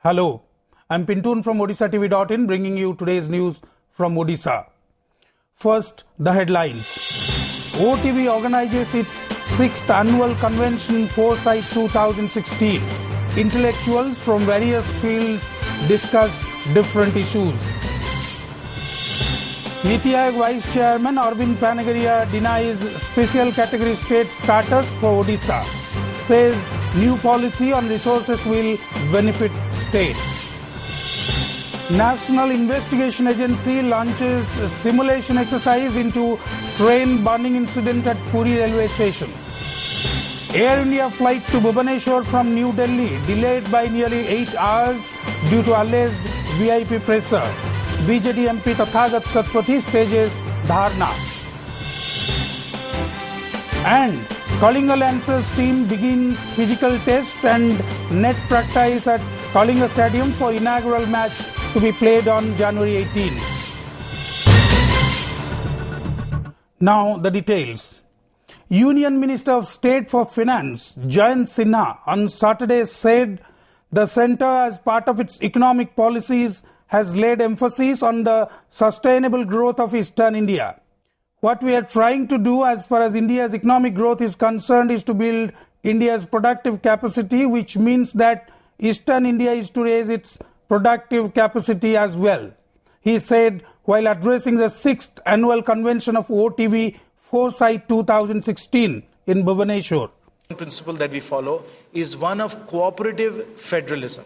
Hello, I'm Pintun from OdissaTV.in bringing you today's news from Odisha. First, the headlines. OTV organizes its 6th annual convention Foresight 2016. Intellectuals from various fields discuss different issues. Niti Aayog Vice Chairman Arvind Panagaria denies special category state status for Odisha. Says new policy on resources will benefit states. National Investigation Agency launches a simulation exercise into train burning incident at Puri railway station. Air India flight to Bhubaneswar from New Delhi delayed by nearly 8 hours due to alleged VIP pressure. BJD MP Tathagat Satpathy stages Dharna. And Kalinga Lancers team begins physical test and net practice at Kalinga Stadium for inaugural match to be played on January 18. Now the details. Union Minister of State for Finance Jayant Sinha on Saturday said the centre, as part of its economic policies, has laid emphasis on the sustainable growth of Eastern India. What we are trying to do as far as India's economic growth is concerned is to build India's productive capacity, which means that Eastern India is to raise its productive capacity as well, he said while addressing the 6th annual convention of OTV Foresight 2016 in Bhubaneswar. The principle that we follow is one of cooperative federalism.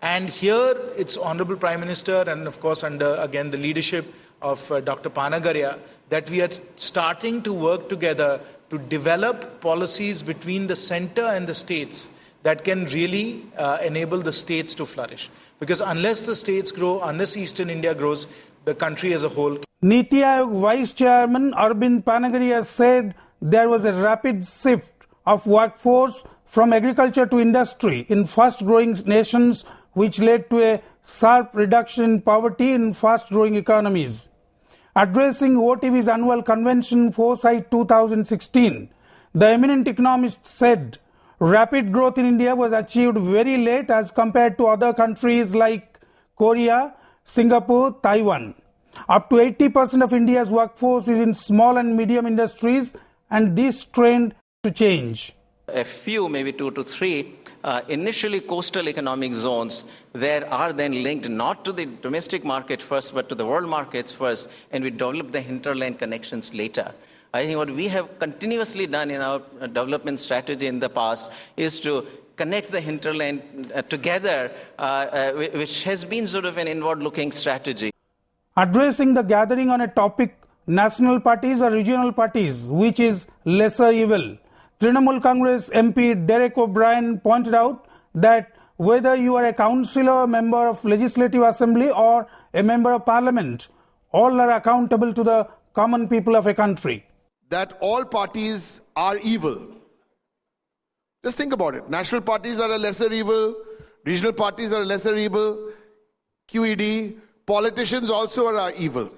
And here it's Honorable Prime Minister and of course under again the leadership of Dr. Panagaria that we are starting to work together to develop policies between the centre and the states that can really enable the states to flourish. Because unless the states grow, unless Eastern India grows, the country as a whole. Niti Aayog Vice Chairman Arvind Panagaria said there was a rapid shift of workforce from agriculture to industry in fast-growing nations, which led to a sharp reduction in poverty in fast-growing economies. Addressing OTV's annual convention Foresight 2016, the eminent economist said rapid growth in India was achieved very late as compared to other countries like Korea, Singapore, Taiwan. Up to 80% of India's workforce is in small and medium industries, and this trend to change. A few, maybe 2 to 3, initially coastal economic zones there are then linked not to the domestic market first but to the world markets first, and we develop the hinterland connections later. I think what we have continuously done in our development strategy in the past is to connect the hinterland together, which has been sort of an inward-looking strategy. Addressing the gathering on a topic, national parties or regional parties, which is lesser evil, Trinamool Congress MP Derek O'Brien pointed out that whether you are a councillor, a member of Legislative Assembly or a member of Parliament, all are accountable to the common people of a country. That all parties are evil. Just think about it. National parties are a lesser evil, regional parties are a lesser evil, QED, politicians also are evil.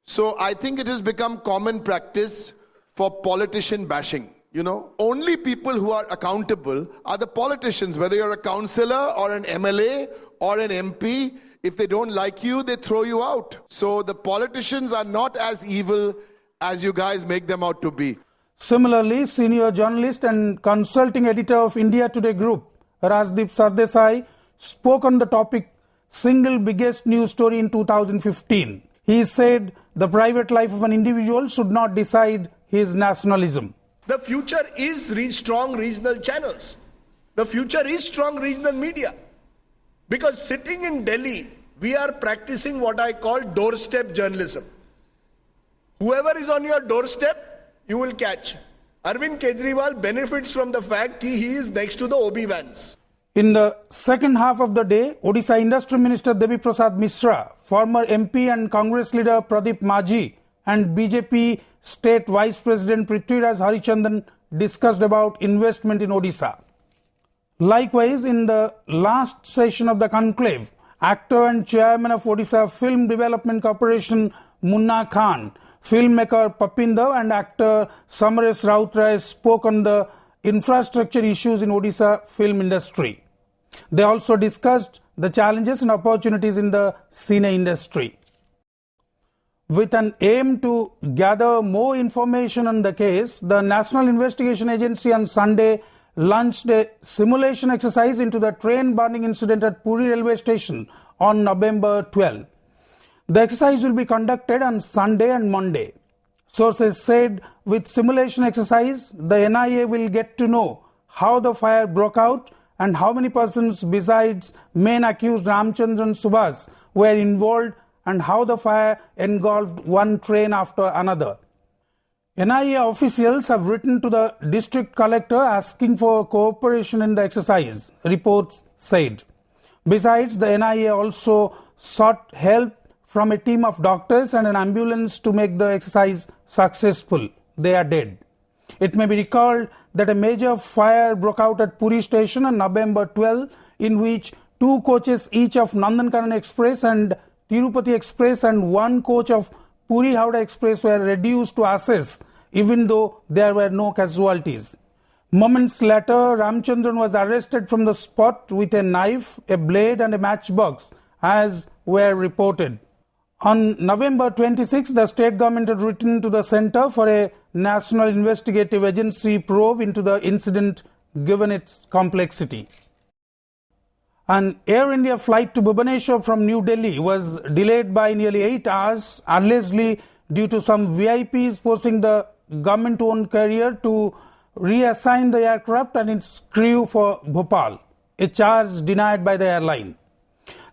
So I think it has become common practice for politician bashing. You know, only people who are accountable are the politicians, whether you're a councillor or an MLA or an MP. If they don't like you, they throw you out. So the politicians are not as evil as you guys make them out to be. Similarly, senior journalist and consulting editor of India Today Group, Rajdeep Sardesai, spoke on the topic single biggest news story in 2015. He said the private life of an individual should not decide his nationalism. The future is strong regional channels. The future is strong regional media. Because sitting in Delhi, we are practicing what I call doorstep journalism. Whoever is on your doorstep, you will catch. Arvind Kejriwal benefits from the fact that he is next to the OB vans. In the second half of the day, Odisha Industry Minister Devi Prasad Mishra, former MP and Congress leader Pradeep Majhi, and BJP State Vice President Prithviraj Harichandan discussed about investment in Odisha. Likewise, in the last session of the conclave, actor and chairman of Odisha Film Development Corporation Munna Khan, filmmaker Papinder and actor Samaresh Rautray spoke on the infrastructure issues in Odisha film industry. They also discussed the challenges and opportunities in the cine industry. With an aim to gather more information on the case, the National Investigation Agency on Sunday launched a simulation exercise into the train burning incident at Puri railway station on November 12. The exercise will be conducted on Sunday and Monday. Sources said with simulation exercise, the NIA will get to know how the fire broke out and how many persons besides main accused Ramchandran Subhas were involved and how the fire engulfed one train after another. NIA officials have written to the district collector asking for cooperation in the exercise, reports said. Besides, the NIA also sought help from a team of doctors and an ambulance to make the exercise successful. They are dead. It may be recalled that a major fire broke out at Puri station on November 12, in which 2 coaches each of Nandankaran Express and Tirupati Express and 1 coach of Puri Howrah Express were reduced to ashes, even though there were no casualties. Moments later, Ramchandran was arrested from the spot with a knife, a blade and a matchbox, as were reported. On November 26, the state government had written to the Centre for a National Investigative Agency probe into the incident given its complexity. An Air India flight to Bhubaneswar from New Delhi was delayed by nearly 8 hours, allegedly due to some VIPs forcing the government-owned carrier to reassign the aircraft and its crew for Bhopal, a charge denied by the airline.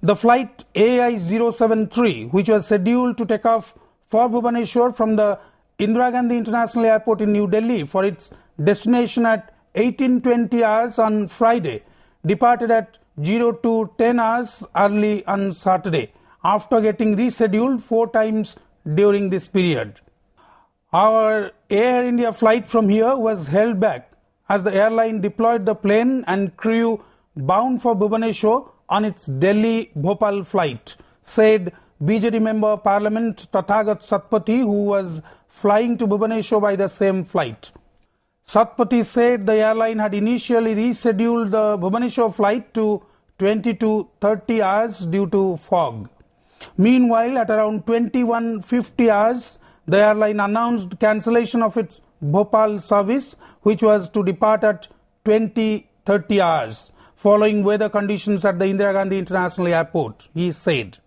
The flight AI-073, which was scheduled to take off for Bhubaneswar from the Indira Gandhi International Airport in New Delhi for its destination at 18:20 hours on Friday, departed at 02:10 hours early on Saturday, after getting rescheduled 4 times during this period. Our Air India flight from here was held back as the airline deployed the plane and crew bound for Bhubaneswar on its Delhi-Bhopal flight, said BJD Member Parliament Tathagat Satpathy, who was flying to Bhubaneswar by the same flight. Satpathy said the airline had initially rescheduled the Bhubaneswar flight to 20 to 30 hours due to fog. Meanwhile, at around 21:50 hours, the airline announced cancellation of its Bhopal service, which was to depart at 20:30 hours, following weather conditions at the Indira Gandhi International Airport, he said.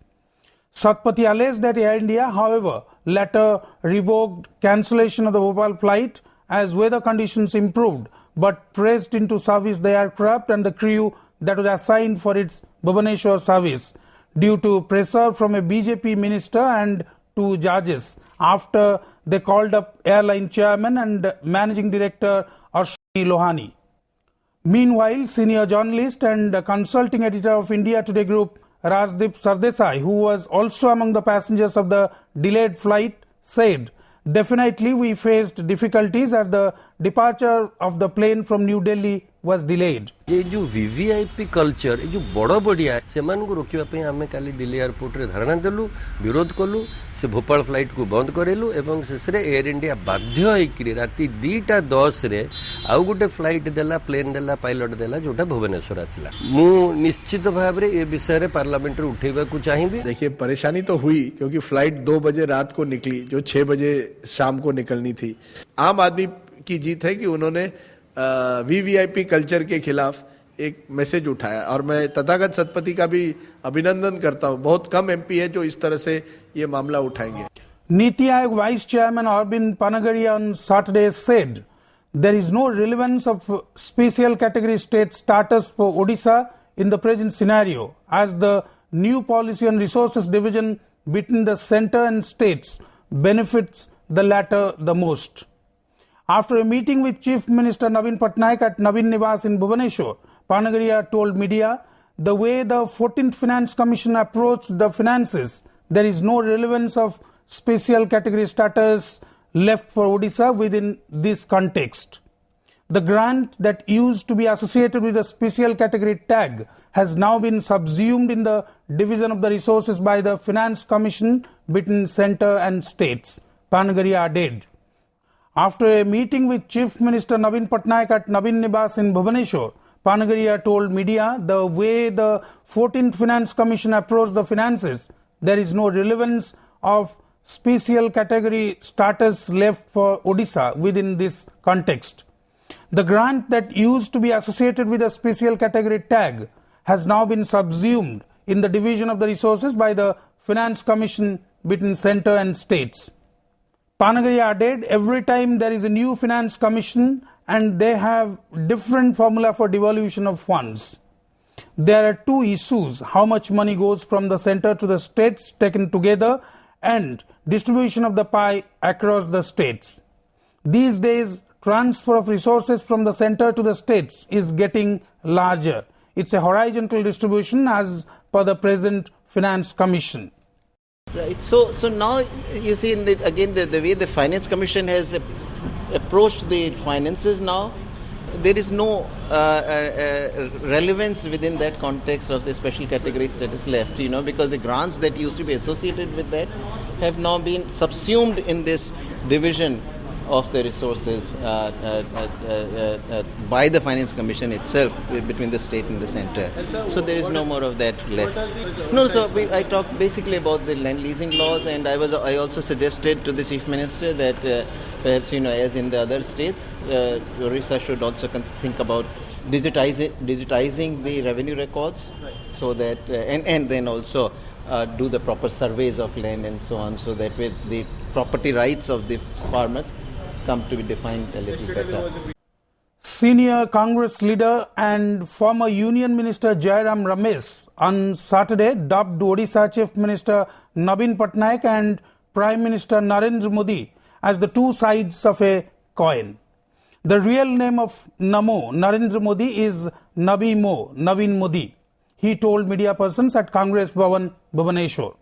Satpathy alleged that Air India, however, later revoked cancellation of the Bhopal flight as weather conditions improved, but pressed into service the aircraft and the crew that was assigned for its Bhubaneswar service due to pressure from a BJP minister and 2 judges after they called up airline chairman and managing director Ashwini Lohani. Meanwhile, senior journalist and consulting editor of India Today Group Rajdeep Sardesai, who was also among the passengers of the delayed flight, said, "Definitely we faced difficulties as the departure of the plane from New Delhi was delayed." ये जो VVIP culture ये जो बड़ बड़िया से रोकने आम काली Delhi airport रे धारणा देलु विरोध कलु से भोपाल फ्लाइट को बंद करेलु एवं शेष एयर इंडिया बाध्य होकर राति 2:10 रे आउ गोटे फ्लाइट देला प्लेन देला पायलट देला जोटा भुवनेश्वर आसला मु निश्चित भाव रे ए विषय रे पार्लियामेंट रे उठेबा को चाहिबी। देखिए परेशानी तो हुई क्योंकि फ्लाइट 2 बजे रात को निकली जो 6 बजे शाम को निकलनी थी। आम आदमी की जीत है कि उन्होंने वीवीआईपी कल्चर के खिलाफ एक मैसेज उठाया और मैं तथागत सतपति का भी अभिनंदन करता हूं। बहुत कम एमपी है जो इस तरह से ये मामला उठाएंगे। Niti Aayog Vice Chairman Arvind Panagaria on Saturday said there is no relevance of special category state status for Odisha in the present scenario, as the new policy on resources division between the centre and states benefits the latter the most. After a meeting with Chief Minister Navin Patnaik at Navin Niwas in Bhubaneswar, Panagaria told media, the way the 14th Finance Commission approached the finances, there is no relevance of special category status left for Odisha within this context. The grant that used to be associated with the special category tag has now been subsumed in the division of the resources by the Finance Commission between centre and states, Panagaria added. After a meeting with Chief Minister Navin Patnaik at Navin Niwas in Bhubaneswar, Panagaria told media the way the 14th Finance Commission approached the finances, there is no relevance of special category status left for Odisha within this context. The grant that used to be associated with a special category tag has now been subsumed in the division of the resources by the Finance Commission between centre and states. Panagaria added, every time there is a new Finance Commission and they have different formula for devolution of funds. There are two issues, how much money goes from the centre to the states taken together and distribution of the pie across the states. These days, transfer of resources from the centre to the states is getting larger. It's a horizontal distribution as per the present Finance Commission. Right. So now you see, again, the way the Finance Commission has approached the finances now, there is no relevance within that context of the special category status left, because the grants that used to be associated with that have now been subsumed in this division of the resources by the Finance Commission itself between the state and the centre. So there is no more of that left. No, so I talked basically about the land leasing laws, and I also suggested to the Chief Minister that perhaps, as in the other states, Orissa should also think about digitizing the revenue records, so that and then also do the proper surveys of land and so on, so that way the property rights of the farmers come to be defined a little better. Senior Congress leader and former Union Minister Jairam Ramesh on Saturday dubbed Odisha Chief Minister Nabin Patnaik and Prime Minister Narendra Modi as the two sides of a coin. The real name of Namo, Narendra Modi, is Navin Modi, he told media persons at Congress Bhavan, Bhubaneswar.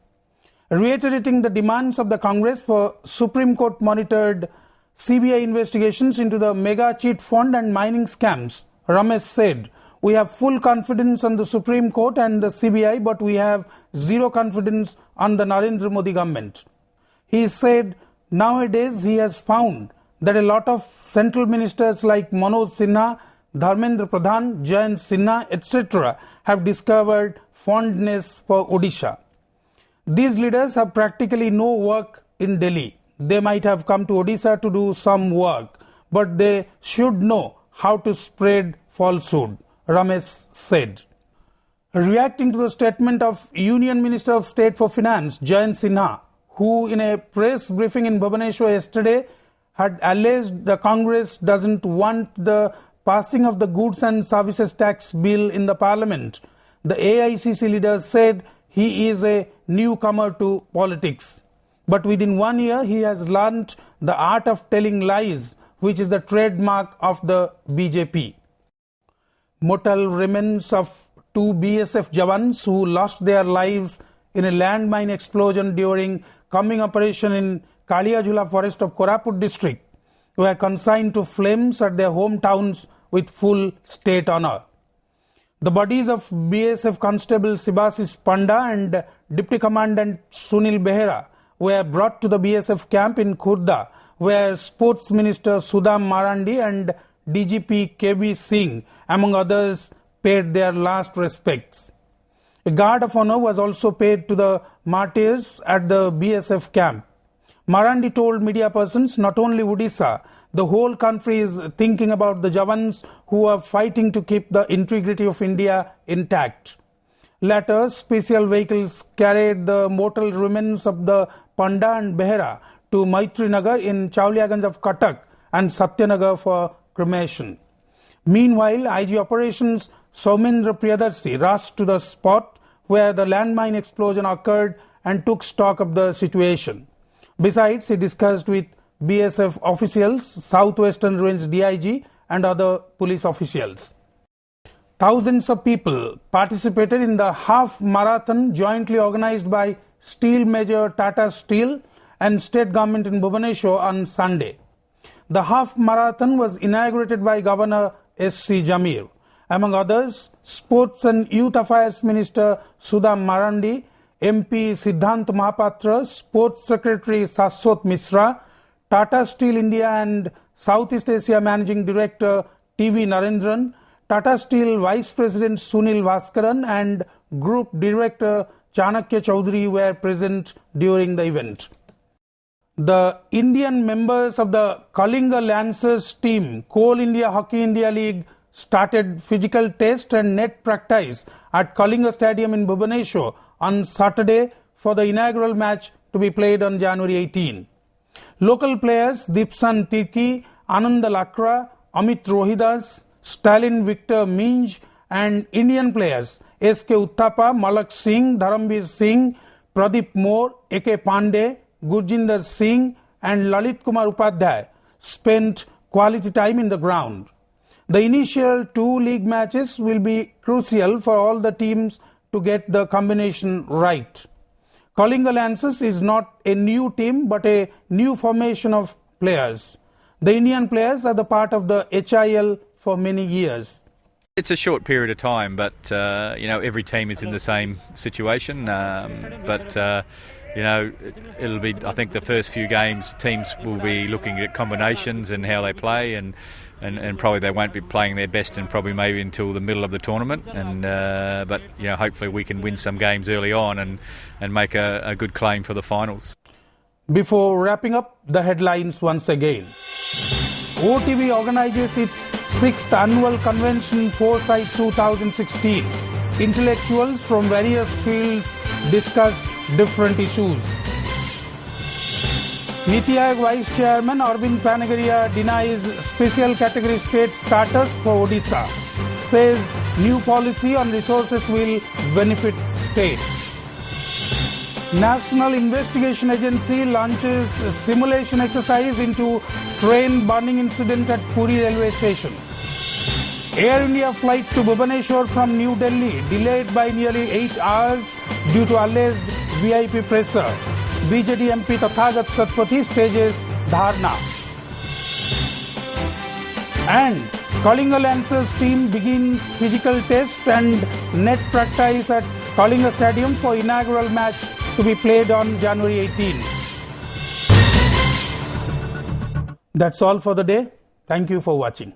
Reiterating the demands of the Congress for Supreme Court monitored CBI investigations into the mega cheat fund and mining scams, Ramesh said, we have full confidence on the Supreme Court and the CBI, but we have zero confidence on the Narendra Modi government. He said nowadays he has found that a lot of central ministers like Manoj Sinha, Dharmendra Pradhan, Jayant Sinha, etc. have discovered fondness for Odisha. These leaders have practically no work in Delhi. They might have come to Odisha to do some work, but they should know how to spread falsehood, Ramesh said. Reacting to the statement of Union Minister of State for Finance, Jayant Sinha, who in a press briefing in Bhubaneswar yesterday had alleged the Congress doesn't want the passing of the Goods and Services Tax Bill in the Parliament, the AICC leader said he is a newcomer to politics. But within 1 year, he has learnt the art of telling lies, which is the trademark of the BJP. Mortal remains of two BSF Jawans who lost their lives in a landmine explosion during combing operation in Kaliyajula forest of Koraput district were consigned to flames at their hometowns with full state honour. The bodies of BSF Constable Sibasis Panda and Deputy Commandant Sunil Behera were brought to the BSF camp in Khurda, where Sports Minister Sudham Marandi and DGP KB Singh, among others, paid their last respects. A guard of honour was also paid to the martyrs at the BSF camp. Marandi told media persons not only Odisha, the whole country is thinking about the Javans who are fighting to keep the integrity of India intact. Later, special vehicles carried the mortal remains of the Panda and Behera to Maitri Nagar in Chauliaganj of Cuttack and Satyanagar for cremation. Meanwhile, IG Operations Soumendra Priyadarshi rushed to the spot where the landmine explosion occurred and took stock of the situation. Besides, he discussed with BSF officials, Southwestern Range DIG and other police officials. Thousands of people participated in the half marathon jointly organized by Steel Major Tata Steel and State Government in Bhubaneswar on Sunday. The half marathon was inaugurated by Governor S.C. Jamir. Among others, Sports and Youth Affairs Minister Sudham Marandi, MP Siddhant Mahapatra, Sports Secretary Saswat Misra, Tata Steel India and Southeast Asia Managing Director T.V. Narendran, Tata Steel Vice President Sunil Vaskaran and Group Director Chanakya Chaudhary were present during the event. The Indian members of the Kalinga Lancers team, Coal India Hockey India League, started physical test and net practice at Kalinga Stadium in Bhubaneswar on Saturday for the inaugural match to be played on January 18. Local players Dipsan Tirki, Anand Lakra, Amit Rohidas, Stalin Victor Minj and Indian players SK Uthapa, Malak Singh, Dharamveer Singh, Pradeep Moore, AK Pandey, Gurjinder Singh and Lalit Kumar Upadhyay spent quality time in the ground. The initial 2 league matches will be crucial for all the teams to get the combination right. Kalinga Lancers is not a new team but a new formation of players. The Indian players are the part of the HIL for many years. It's a short period of time, but every team is in the same situation. It'll be. I think the first few games, teams will be looking at combinations and how they play, and probably they won't be playing their best, and probably maybe until the middle of the tournament. But hopefully we can win some games early on and make a good claim for the finals. Before wrapping up, the headlines once again. OTV organizes its 6th annual convention Foresight 2016. Intellectuals from various fields discuss different issues. Niti Aayog Vice Chairman Arvind Panagaria denies special category state status for Odisha. Says new policy on resources will benefit states. National Investigation Agency launches simulation exercise into train burning incident at Puri railway station. Air India flight to Bhubaneswar from New Delhi delayed by nearly 8 hours due to alleged VIP pressure. BJD MP Tathagat Satpathy stages Dharna. And Kalinga Lancers team begins physical test and net practice at Kalinga Stadium for inaugural match to be played on January 18. That's all for the day. Thank you for watching.